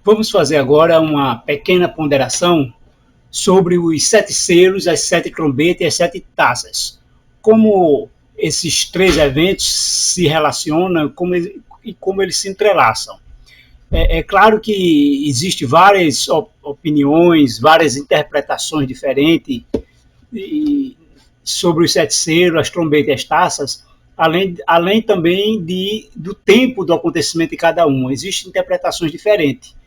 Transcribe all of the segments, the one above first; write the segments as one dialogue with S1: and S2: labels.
S1: Vamos fazer agora uma pequena ponderação sobre os 7 selos, as 7 trombetas e as 7 taças. Como esses 3 eventos se relacionam e como eles se entrelaçam. É claro que existem várias opiniões, várias interpretações diferentes sobre os 7 selos, as trombetas e as taças, além também do tempo do acontecimento de cada um. Existem interpretações diferentes.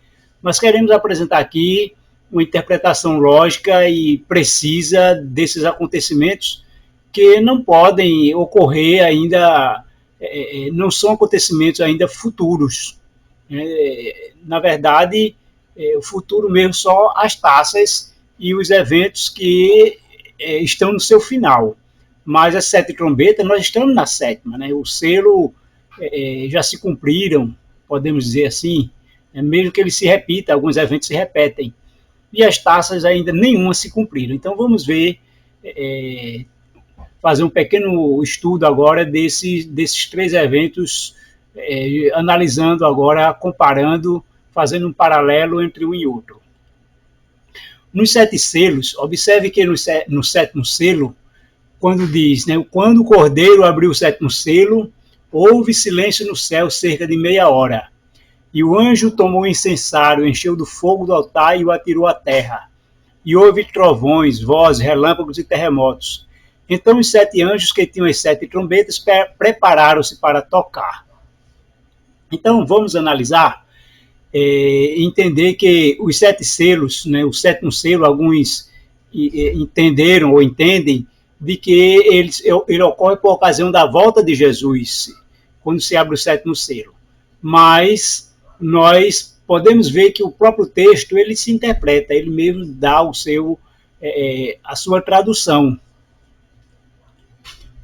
S1: Nós queremos apresentar aqui uma interpretação lógica e precisa desses acontecimentos que não podem ocorrer ainda, não são acontecimentos ainda futuros. Na verdade, o futuro mesmo só as taças e os eventos que estão no seu final. Mas as 7 trombetas, nós estamos na 7ª, né? O selo já se cumpriram, podemos dizer assim, mesmo que ele se repita, alguns eventos se repetem. E as taças ainda nenhuma se cumpriram. Então vamos ver, fazer um pequeno estudo agora desses 3 eventos, analisando agora, comparando, fazendo um paralelo entre um e outro. Nos 7 selos, observe que no 7º selo, quando diz, né, quando o cordeiro abriu o 7º selo, houve silêncio no céu cerca de meia hora. E o anjo tomou o incensário, encheu do fogo do altar e o atirou à terra. E houve trovões, vozes, relâmpagos e terremotos. Então os 7 anjos que tinham as 7 trombetas prepararam-se para tocar. Então vamos analisar, entender que os 7 selos, né, o 7º selo, alguns entenderam ou entendem de que ele ocorre por ocasião da volta de Jesus, quando se abre o 7º selo. Mas nós podemos ver que o próprio texto ele se interpreta, ele mesmo dá a sua tradução.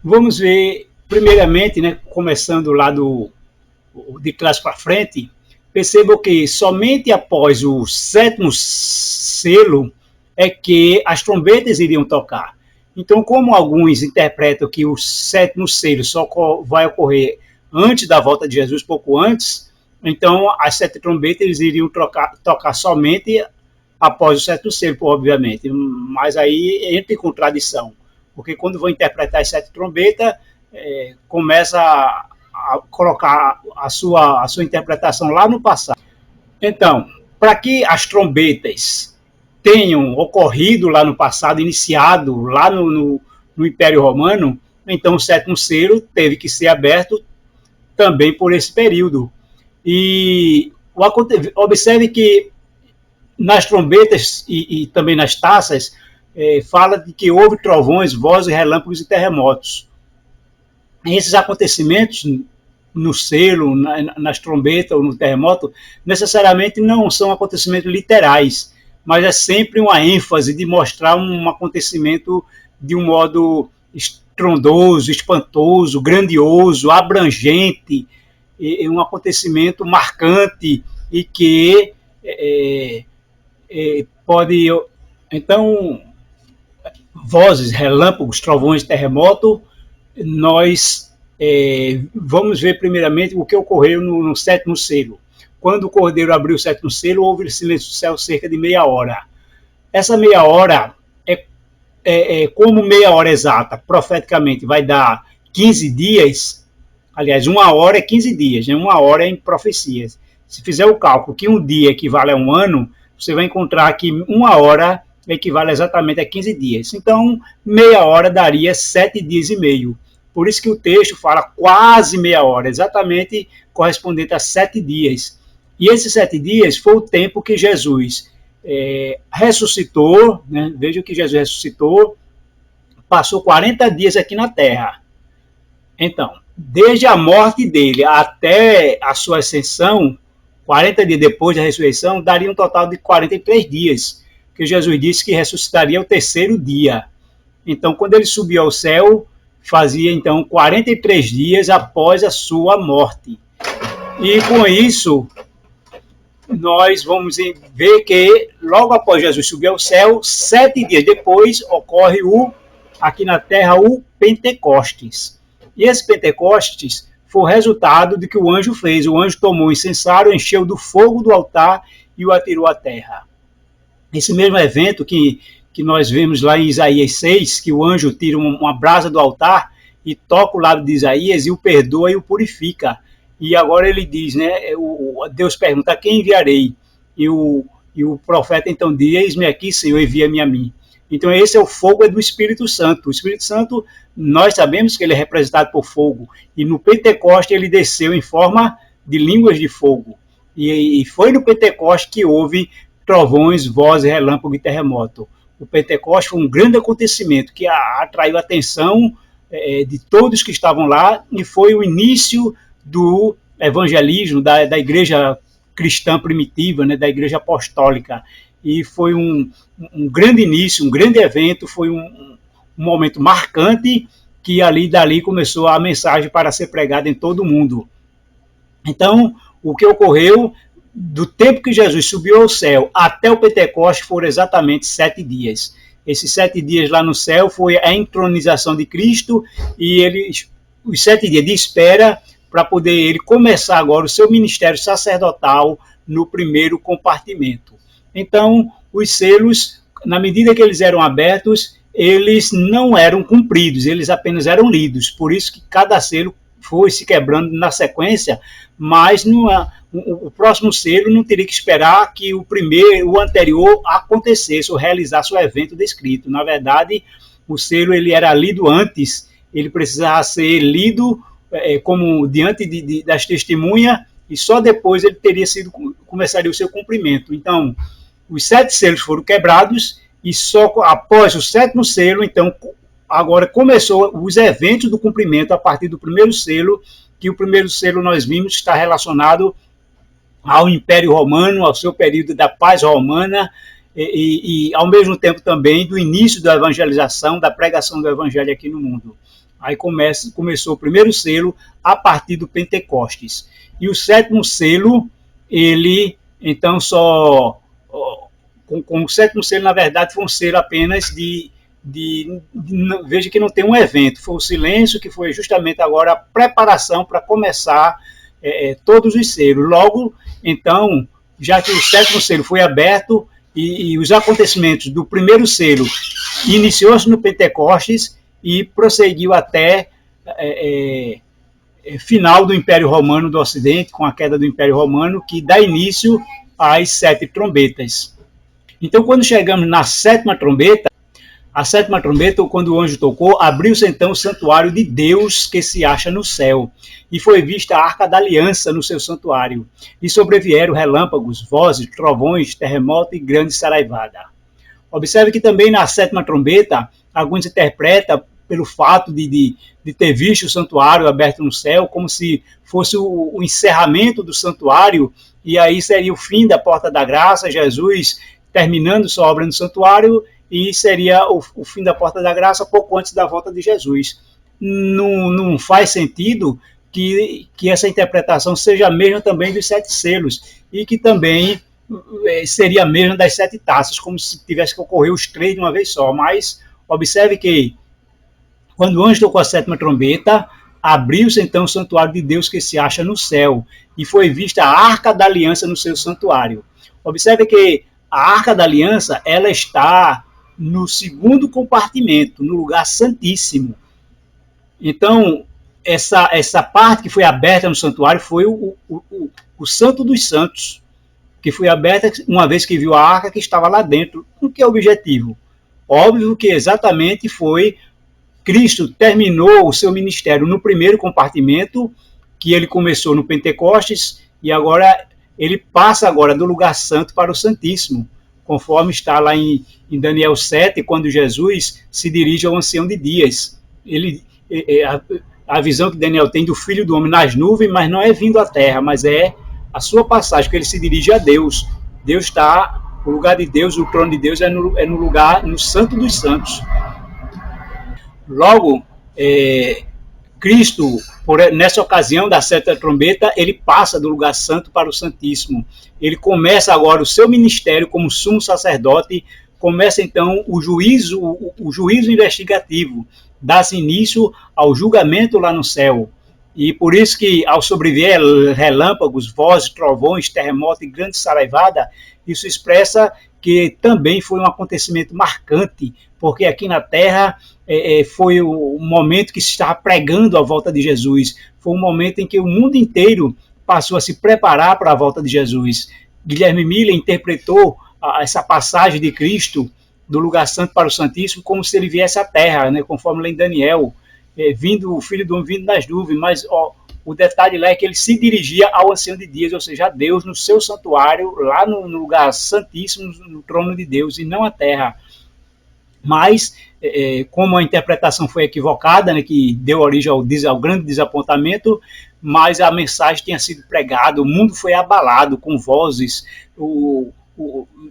S1: Vamos ver, primeiramente, né, começando lá de trás para frente, percebam que somente após o 7º selo é que as trombetas iriam tocar. Então, como alguns interpretam que o 7º selo só vai ocorrer antes da volta de Jesus, pouco antes, então as 7 trombetas eles iriam tocar somente após o 7º selo, obviamente. Mas aí entra em contradição, porque quando vão interpretar as 7 trombetas, começa a colocar a sua interpretação lá no passado. Então, para que as trombetas tenham ocorrido lá no passado, iniciado lá no Império Romano, então o 7º selo teve que ser aberto também por esse período. E observe que nas trombetas e também nas taças, fala de que houve trovões, vozes, relâmpagos e terremotos. Esses acontecimentos no selo, nas trombetas ou no terremoto, necessariamente não são acontecimentos literais, mas é sempre uma ênfase de mostrar um acontecimento de um modo estrondoso, espantoso, grandioso, abrangente, um acontecimento marcante e que pode... Então, vozes, relâmpagos, trovões, terremoto, nós vamos ver primeiramente o que ocorreu no 7º selo. Quando o cordeiro abriu o 7º selo, houve silêncio do céu cerca de meia hora. Essa meia hora como meia hora exata, profeticamente, vai dar 15 dias, aliás, 1 hora é 15 dias, né? 1 hora é em profecias. Se fizer o cálculo que um dia equivale a 1 ano, você vai encontrar que 1 hora equivale exatamente a 15 dias. Então, meia hora daria 7 dias e meio. Por isso que o texto fala quase meia hora, exatamente correspondente a 7 dias. E esses 7 dias foi o tempo que Jesus ressuscitou, né? Veja que Jesus ressuscitou, passou 40 dias aqui na Terra. Então, desde a morte dele até a sua ascensão, 40 dias depois da ressurreição, daria um total de 43 dias, que Jesus disse que ressuscitaria o 3º dia. Então, quando ele subiu ao céu, fazia então 43 dias após a sua morte. E com isso, nós vamos ver que logo após Jesus subir ao céu, 7 dias depois, ocorre aqui na Terra o Pentecostes. E esse Pentecostes foi o resultado de que o anjo fez. O anjo tomou o incensário, encheu do fogo do altar e o atirou à terra. Esse mesmo evento que nós vemos lá em Isaías 6, que o anjo tira uma brasa do altar e toca o lábio de Isaías e o perdoa e o purifica. E agora ele diz, né, Deus pergunta, a quem enviarei? E o profeta então diz, eis-me aqui, Senhor, envia-me a mim. Então esse é o fogo do Espírito Santo. O Espírito Santo, nós sabemos que ele é representado por fogo. E no Pentecoste ele desceu em forma de línguas de fogo. E foi no Pentecoste que houve trovões, vozes, relâmpago e terremoto. O Pentecoste foi um grande acontecimento que atraiu a atenção de todos que estavam lá e foi o início do evangelismo da igreja cristã primitiva, né, da igreja apostólica. E foi um grande início, um grande evento, foi um momento marcante que dali começou a mensagem para ser pregada em todo o mundo. Então, o que ocorreu do tempo que Jesus subiu ao céu até o Pentecoste foram exatamente 7 dias. Esses 7 dias lá no céu foi a entronização de Cristo e os 7 dias de espera para poder ele começar agora o seu ministério sacerdotal no primeiro compartimento. Então, os selos, na medida que eles eram abertos, eles não eram cumpridos, eles apenas eram lidos. Por isso que cada selo foi se quebrando na sequência, mas o próximo selo não teria que esperar que o anterior acontecesse ou realizasse o evento descrito. Na verdade, o selo ele era lido antes, ele precisava ser lido como diante das testemunhas e só depois ele começaria o seu cumprimento. Então, os 7 selos foram quebrados e só após o 7º selo, então, agora começou os eventos do cumprimento a partir do primeiro selo, que o primeiro selo nós vimos está relacionado ao Império Romano, ao seu período da paz romana e ao mesmo tempo também do início da evangelização, da pregação do evangelho aqui no mundo. Aí começou o primeiro selo a partir do Pentecostes. E o 7º selo, ele, então, com o 7º selo, na verdade, foi um selo apenas veja que não tem um evento, foi o silêncio que foi justamente agora a preparação para começar todos os selos. Logo, então, já que o 7º selo foi aberto e os acontecimentos do primeiro selo iniciou-se no Pentecostes e prosseguiu até final do Império Romano do Ocidente, com a queda do Império Romano, que dá início às 7 trombetas. Então, quando chegamos na 7ª trombeta, a 7ª trombeta, quando o anjo tocou, abriu-se então o santuário de Deus que se acha no céu, e foi vista a arca da aliança no seu santuário, e sobrevieram relâmpagos, vozes, trovões, terremoto e grande saraivada. Observe que também na 7ª trombeta, alguns interpretam pelo fato de ter visto o santuário aberto no céu, como se fosse o encerramento do santuário, e aí seria o fim da porta da graça, Jesus terminando sua obra no santuário, e seria o fim da porta da graça pouco antes da volta de Jesus. Não faz sentido que essa interpretação seja a mesma também dos 7 selos, e que também seria a mesma das 7 taças, como se tivesse que ocorrer os 3 de uma vez só. Mas observe que quando o anjo tocou a 7ª trombeta, abriu-se então o santuário de Deus que se acha no céu, e foi vista a arca da aliança no seu santuário. Observe que a arca da aliança, ela está no 2º compartimento, no lugar santíssimo. Então, essa parte que foi aberta no santuário foi o Santo dos Santos, que foi aberta uma vez que viu a arca que estava lá dentro. O que é o objetivo? Óbvio que exatamente foi Cristo terminou o seu ministério no primeiro compartimento, que ele começou no Pentecostes, e agora ele passa agora do lugar santo para o Santíssimo, conforme está lá em Daniel 7, quando Jesus se dirige ao ancião de dias. A visão que Daniel tem do Filho do Homem nas nuvens, mas não é vindo à terra, mas é a sua passagem, que ele se dirige a Deus. Deus está, o lugar de Deus, o trono de Deus é no lugar, no Santo dos Santos. Logo, Cristo, nessa ocasião da 7ª trombeta, ele passa do lugar santo para o Santíssimo. Ele começa agora o seu ministério como sumo sacerdote, começa então o juízo investigativo, dá-se início ao julgamento lá no céu. E por isso que, ao sobreviver relâmpagos, vozes, trovões, terremoto e grande saraivada, isso expressa que também foi um acontecimento marcante, porque aqui na Terra foi o momento que se estava pregando a volta de Jesus. Foi um momento em que o mundo inteiro passou a se preparar para a volta de Jesus. Guilherme Miller interpretou essa passagem de Cristo do lugar santo para o Santíssimo como se ele viesse à Terra, né, conforme lá em Daniel, vindo o Filho do Homem vindo nas nuvens, mas o detalhe lá é que ele se dirigia ao Ancião de Dias, ou seja, a Deus no seu santuário, lá no lugar santíssimo, no trono de Deus, e não à Terra. Mas, como a interpretação foi equivocada, né, que deu origem ao grande desapontamento, mas a mensagem tinha sido pregada, o mundo foi abalado com vozes, o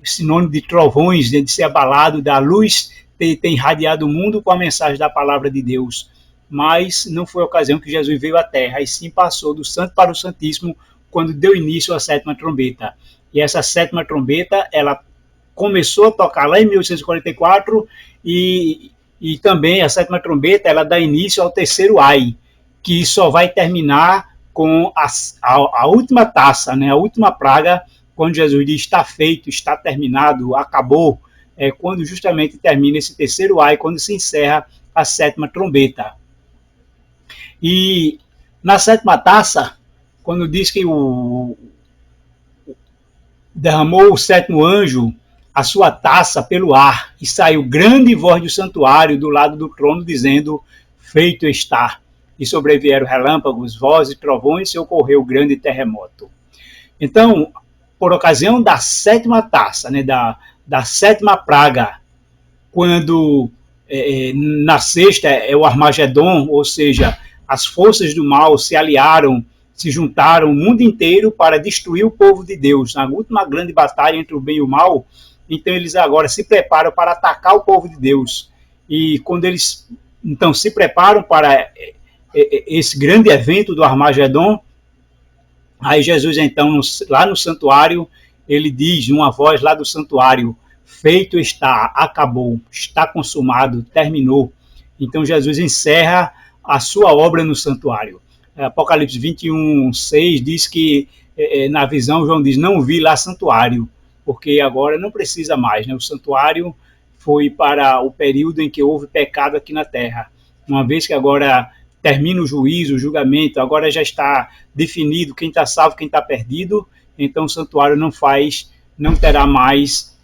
S1: sinônimo de trovões, de ser abalado, da luz ter irradiado o mundo com a mensagem da palavra de Deus. Mas não foi a ocasião que Jesus veio à Terra, e sim passou do Santo para o Santíssimo, quando deu início à sétima trombeta. E essa sétima trombeta, ela começou a tocar lá em 1844 e também a sétima trombeta, ela dá início ao terceiro ai, que só vai terminar com a última taça, né, a última praga, quando Jesus diz está feito, está terminado, acabou, quando justamente termina esse terceiro ai, quando se encerra a sétima trombeta. E na sétima taça, quando diz que derramou o sétimo anjo a sua taça pelo ar, e saiu grande voz do santuário do lado do trono, dizendo, feito está. E sobrevieram relâmpagos, vozes, trovões, e ocorreu grande terremoto. Então, por ocasião da sétima taça, né, da sétima praga, quando na sexta é o Armagedon, ou seja, as forças do mal se aliaram, se juntaram o mundo inteiro para destruir o povo de Deus, na última grande batalha entre o bem e o mal. Então eles agora se preparam para atacar o povo de Deus. E quando eles então se preparam para esse grande evento do Armagedon, aí Jesus então lá no santuário, ele diz numa voz lá do santuário, feito está, acabou, está consumado, terminou. Então Jesus encerra a sua obra no santuário. Apocalipse 21, 6 diz que na visão João diz, não vi lá santuário, porque agora não precisa mais, né? O santuário foi para o período em que houve pecado aqui na terra. Uma vez que agora termina o juízo, o julgamento, agora já está definido quem está salvo, quem está perdido, então o santuário não terá mais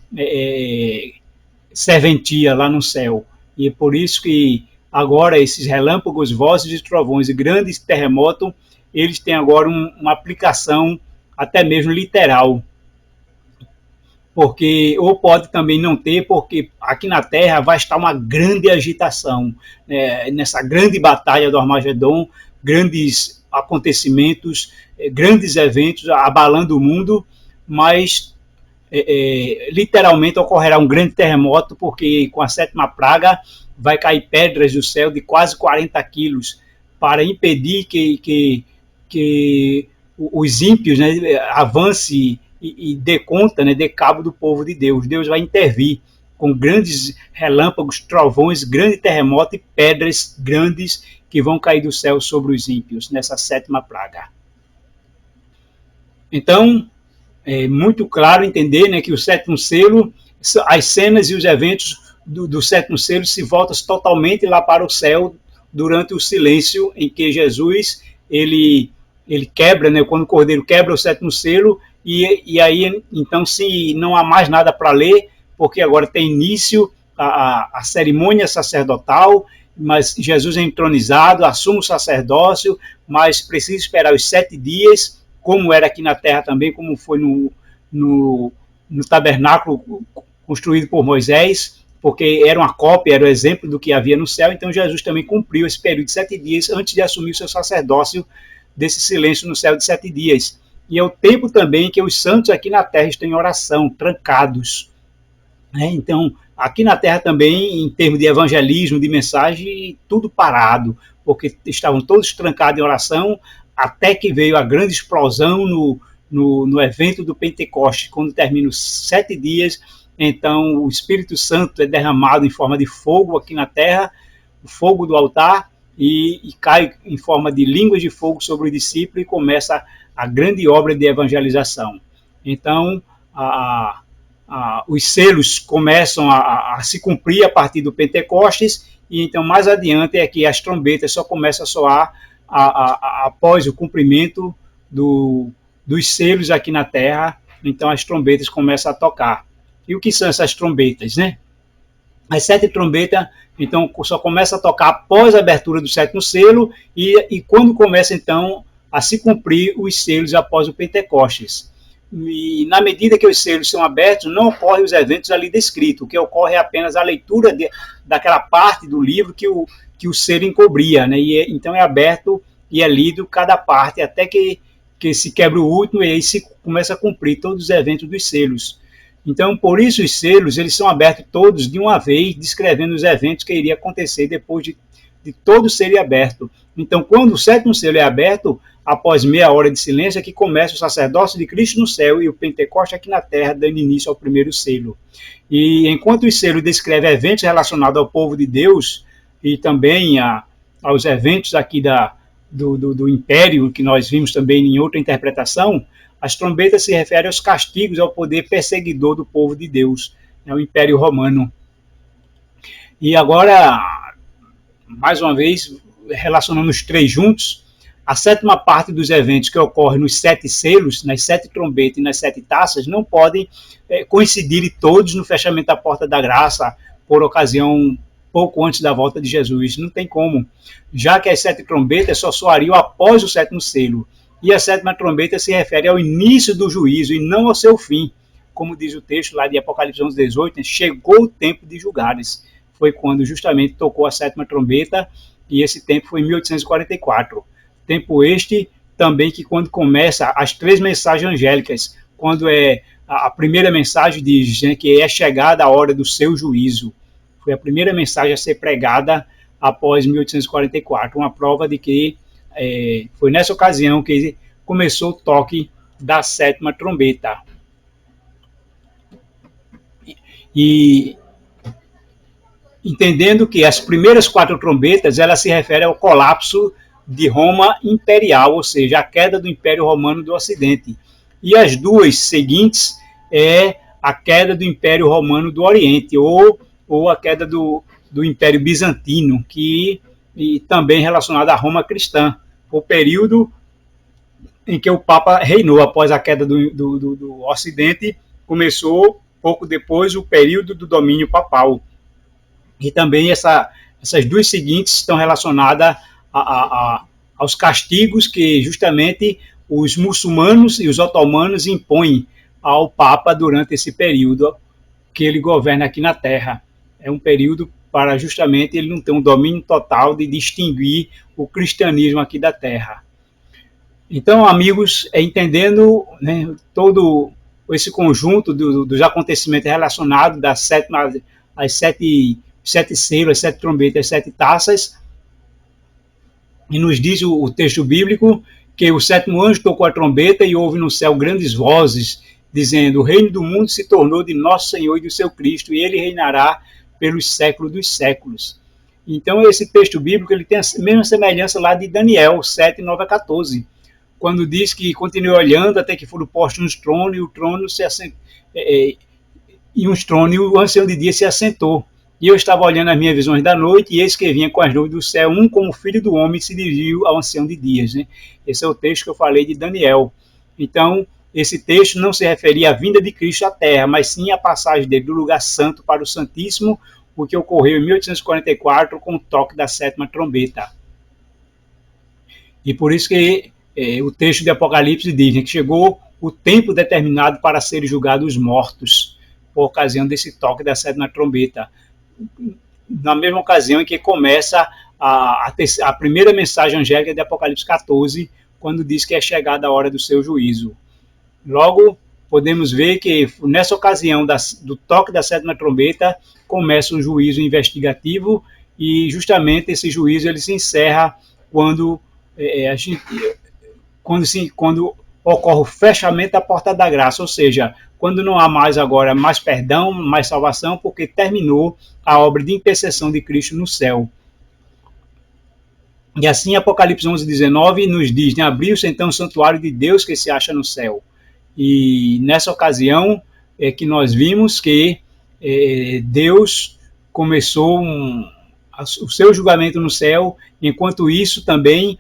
S1: serventia lá no céu. E é por isso que agora esses relâmpagos, vozes de trovões e grandes terremotos, eles têm agora uma aplicação até mesmo literal, porque ou pode também não ter, porque aqui na Terra vai estar uma grande agitação, nessa grande batalha do Armagedon, grandes acontecimentos, grandes eventos abalando o mundo, mas literalmente ocorrerá um grande terremoto, porque com a sétima praga vai cair pedras do céu de quase 40 quilos para impedir que os ímpios, né, avance e dê conta, né, dê cabo do povo de Deus. Deus vai intervir com grandes relâmpagos, trovões, grande terremoto e pedras grandes que vão cair do céu sobre os ímpios nessa sétima praga. Então, é muito claro entender, né, que o sétimo selo, as cenas e os eventos do sétimo selo se voltam totalmente lá para o céu durante o silêncio em que Jesus ele quebra, né, quando o Cordeiro quebra o sétimo selo, e aí então se não há mais nada para ler, porque agora tem início a cerimônia sacerdotal, mas Jesus é entronizado, assume o sacerdócio, mas precisa esperar os 7 dias, como era aqui na terra também, como foi no tabernáculo construído por Moisés, porque era uma cópia, era o exemplo do que havia no céu. Então Jesus também cumpriu esse período de 7 dias antes de assumir o seu sacerdócio desse silêncio no céu de 7 dias. E é o tempo também que os santos aqui na terra estão em oração, trancados. Então, aqui na terra também, em termos de evangelismo, de mensagem, tudo parado, porque estavam todos trancados em oração, até que veio a grande explosão no evento do Pentecoste, quando termina os 7 dias, então o Espírito Santo é derramado em forma de fogo aqui na terra, o fogo do altar, e cai em forma de línguas de fogo sobre o discípulo e começa a grande obra de evangelização. Então, os selos começam a se cumprir a partir do Pentecostes, e então mais adiante é que as trombetas só começam a soar após o cumprimento dos selos aqui na Terra. Então as trombetas começam a tocar. E o que são essas trombetas, né? As 7 trombetas, então, só começa a tocar após a abertura do 7º selo e quando começa, então, a se cumprir os selos após o Pentecostes. E na medida que os selos são abertos, não ocorrem os eventos ali descritos. O que ocorre é apenas a leitura daquela parte do livro que o selo encobria, né? Então é aberto e é lido cada parte até que se quebra o último e aí se começa a cumprir todos os eventos dos selos. Então, por isso os selos eles são abertos todos de uma vez, descrevendo os eventos que iria acontecer depois de todo selo aberto. Então, quando o 7º selo é aberto, após meia hora de silêncio, é que começa o sacerdócio de Cristo no céu e o Pentecoste aqui na terra, dando início ao primeiro selo. E enquanto os selos descrevem eventos relacionados ao povo de Deus e também aos eventos aqui do império, que nós vimos também em outra interpretação, as trombetas se referem aos castigos ao poder perseguidor do povo de Deus, o Império Romano. E agora, mais uma vez, relacionando os 3 juntos, a 7ª parte dos eventos que ocorrem nos 7 selos, nas 7 trombetas e nas 7 taças, não podem coincidir todos no fechamento da porta da graça por ocasião pouco antes da volta de Jesus. Não tem como, já que as 7 trombetas só soariam após o 7º selo. E a 7ª trombeta se refere ao início do juízo e não ao seu fim. Como diz o texto lá de Apocalipse 11:18, chegou o tempo de julgares. Foi quando justamente tocou a 7ª trombeta, e esse tempo foi em 1844. Tempo este também que quando começa as 3 mensagens angélicas, quando a primeira mensagem diz, né, que é chegada a hora do seu juízo. Foi a primeira mensagem a ser pregada após 1844, uma prova de que foi nessa ocasião que começou o toque da 7ª trombeta. E entendendo que as primeiras 4 trombetas, ela se refere ao colapso de Roma imperial, ou seja, a queda do Império Romano do Ocidente. E as 2 seguintes é a queda do Império Romano do Oriente, ou a queda do Império Bizantino, e também relacionada à Roma cristã. O período em que o Papa reinou após a queda do Ocidente, começou pouco depois o período do domínio papal. E também essas 2 seguintes estão relacionadas aos castigos que justamente os muçulmanos e os otomanos impõem ao Papa durante esse período que ele governa aqui na Terra. É um período para justamente ele não ter um domínio total de distinguir o cristianismo aqui da Terra. Então, amigos, entendendo, né, todo esse conjunto dos acontecimentos relacionados às 7 selos, as 7 trombetas, as 7 taças, e nos diz o texto bíblico que o 7º anjo tocou a trombeta e houve no céu grandes vozes, dizendo: o reino do mundo se tornou de nosso Senhor e do seu Cristo, e ele reinará pelos séculos dos séculos. Então, esse texto bíblico ele tem a mesma semelhança lá de Daniel 7, 9 a 14, quando diz que continuou olhando até que foram postos uns tronos, e o trono se assentou, e o ancião de dia se assentou. E eu estava olhando as minhas visões da noite, e eis que vinha com as nuvens do céu, um como filho do homem, se dirigiu ao ancião de dias. Né? Esse é o texto que eu falei de Daniel. Então, esse texto não se referia à vinda de Cristo à Terra, mas sim à passagem dele do lugar santo para o Santíssimo, o que ocorreu em 1844 com o toque da 7ª trombeta. E por isso que o texto de Apocalipse diz, né, que chegou o tempo determinado para serem julgados os mortos, por ocasião desse toque da 7ª trombeta. Na mesma ocasião em que começa a primeira mensagem angélica de Apocalipse 14, quando diz que é chegada a hora do seu juízo. Logo, podemos ver que nessa ocasião do toque da 7ª trombeta começa um juízo investigativo, e justamente esse juízo ele se encerra quando ocorre o fechamento da porta da graça, ou seja, quando não há mais agora mais perdão, mais salvação, porque terminou a obra de intercessão de Cristo no céu. E assim Apocalipse 11:19 nos diz, né, abriu-se então o santuário de Deus que se acha no céu. E nessa ocasião é que nós vimos que Deus começou o seu julgamento no céu, enquanto isso também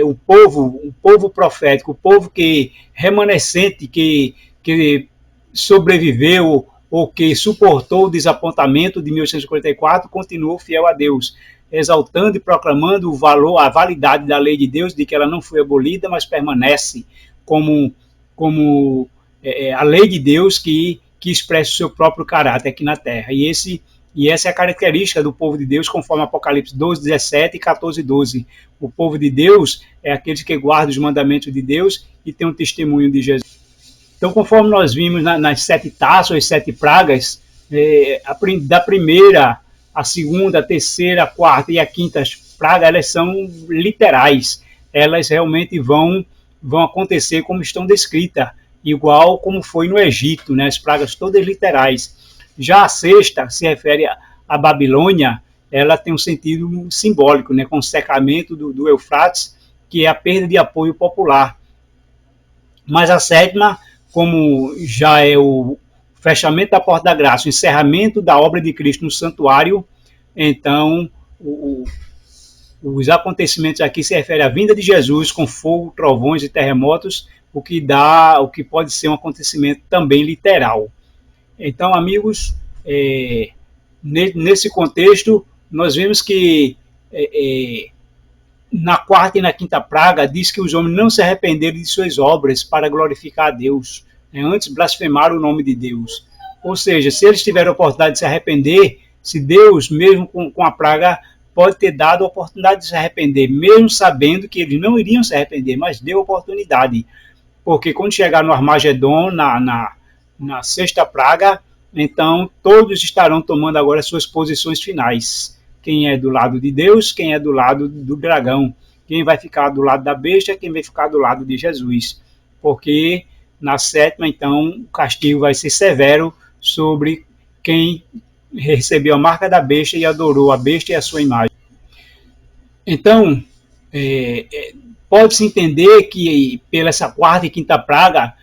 S1: o povo profético, o povo que remanescente, que sobreviveu ou que suportou o desapontamento de 1844, continuou fiel a Deus, exaltando e proclamando o valor, a validade da lei de Deus, de que ela não foi abolida, mas permanece como a lei de Deus que expressa o seu próprio caráter aqui na Terra. E essa é a característica do povo de Deus, conforme Apocalipse 12:17 e 14:12. O povo de Deus é aqueles que guardam os mandamentos de Deus e tem um testemunho de Jesus. Então, conforme nós vimos nas 7 taças, as 7 pragas, da primeira, a segunda, a terceira, a quarta e a quinta praga, elas são literais. Elas realmente vão acontecer como estão descritas, igual como foi no Egito, né? As pragas todas literais. Já a sexta se refere à Babilônia, ela tem um sentido simbólico, né? Com o secamento do Eufrates, que é a perda de apoio popular. Mas a sétima, como já é o fechamento da porta da graça, o encerramento da obra de Cristo no santuário, então os acontecimentos aqui se referem à vinda de Jesus com fogo, trovões e terremotos, o que pode ser um acontecimento também literal. Então, amigos, nesse contexto, nós vemos que na quarta e na quinta praga, diz que os homens não se arrependeram de suas obras para glorificar a Deus. Antes blasfemaram o nome de Deus. Ou seja, se eles tiveram a oportunidade de se arrepender, se Deus, mesmo com a praga, pode ter dado a oportunidade de se arrepender, mesmo sabendo que eles não iriam se arrepender, mas deu a oportunidade. Porque quando chegar no Armagedon, na sexta praga, então todos estarão tomando agora suas posições finais. Quem é do lado de Deus, quem é do lado do dragão, quem vai ficar do lado da besta, quem vai ficar do lado de Jesus. Porque na sétima, então, o castigo vai ser severo sobre quem recebeu a marca da besta e adorou a besta e a sua imagem. Então, pode-se entender que pela essa quarta e quinta praga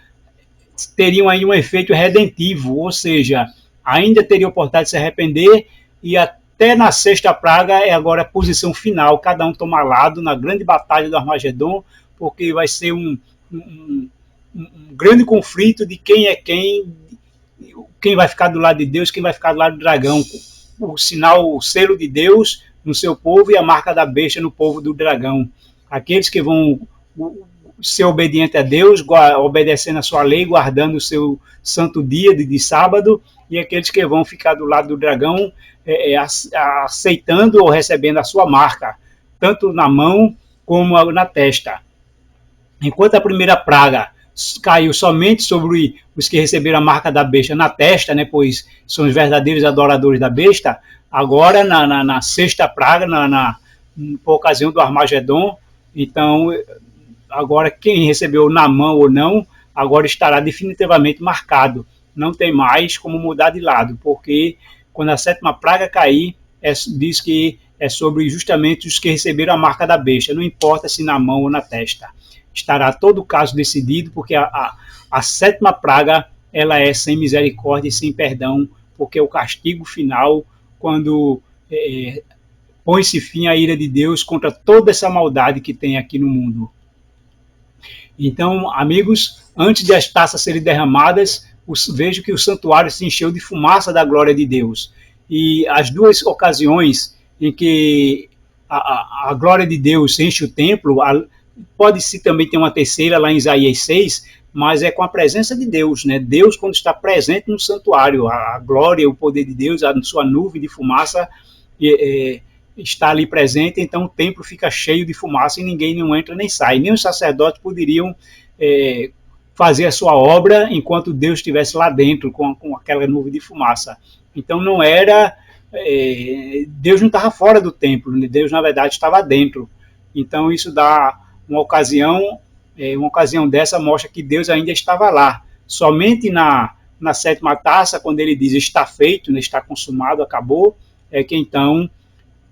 S1: teriam aí um efeito redentivo, ou seja, ainda teria oportunidade de se arrepender e até na sexta praga é agora a posição final, cada um toma lado na grande batalha do Armagedon, porque vai ser um grande conflito de quem é quem vai ficar do lado de Deus, quem vai ficar do lado do dragão. O sinal, o selo de Deus no seu povo e a marca da besta no povo do dragão. Aqueles que vão ser obedientes a Deus, obedecendo a sua lei, guardando o seu santo dia de sábado, e aqueles que vão ficar do lado do dragão, aceitando ou recebendo a sua marca, tanto na mão como na testa. Enquanto a primeira praga caiu somente sobre os que receberam a marca da besta na testa, né, pois são os verdadeiros adoradores da besta, agora na sexta praga, por ocasião do Armagedon, então agora quem recebeu na mão ou não, agora estará definitivamente marcado. Não tem mais como mudar de lado, porque quando a sétima praga cair, diz que é sobre justamente os que receberam a marca da besta, não importa se na mão ou na testa. Estará todo o caso decidido, porque a sétima praga ela é sem misericórdia e sem perdão, porque é o castigo final, quando põe-se fim à ira de Deus contra toda essa maldade que tem aqui no mundo. Então, amigos, antes de as taças serem derramadas, vejo que o santuário se encheu de fumaça da glória de Deus. E as duas ocasiões em que a glória de Deus enche o templo, pode-se também ter uma terceira lá em Isaías 6, mas é com a presença de Deus, né? Deus, quando está presente no santuário, a glória, o poder de Deus, a sua nuvem de fumaça está ali presente, então o templo fica cheio de fumaça e ninguém não entra nem sai. Nem os sacerdotes poderiam fazer a sua obra enquanto Deus estivesse lá dentro com aquela nuvem de fumaça. Então não era... Deus não estava fora do templo, né? Deus na verdade estava dentro. Então isso dá uma ocasião dessa mostra que Deus ainda estava lá. Somente na sétima taça, quando ele diz está feito, né, está consumado, acabou, é que então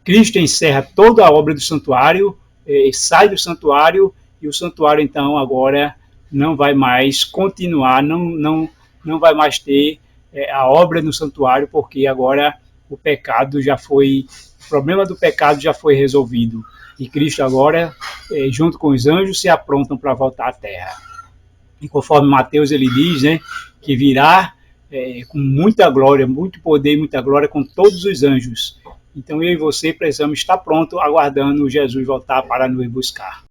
S1: Cristo encerra toda a obra do santuário, sai do santuário, e o santuário, então, agora não vai mais continuar, não vai mais ter a obra no santuário, porque agora o pecado já foi, o problema do pecado já foi resolvido. E Cristo agora, junto com os anjos, se aprontam para voltar à terra. E conforme Mateus ele diz, né, que virá com muita glória, muito poder e muita glória com todos os anjos. Então eu e você precisamos estar pronto, aguardando Jesus voltar para nos buscar.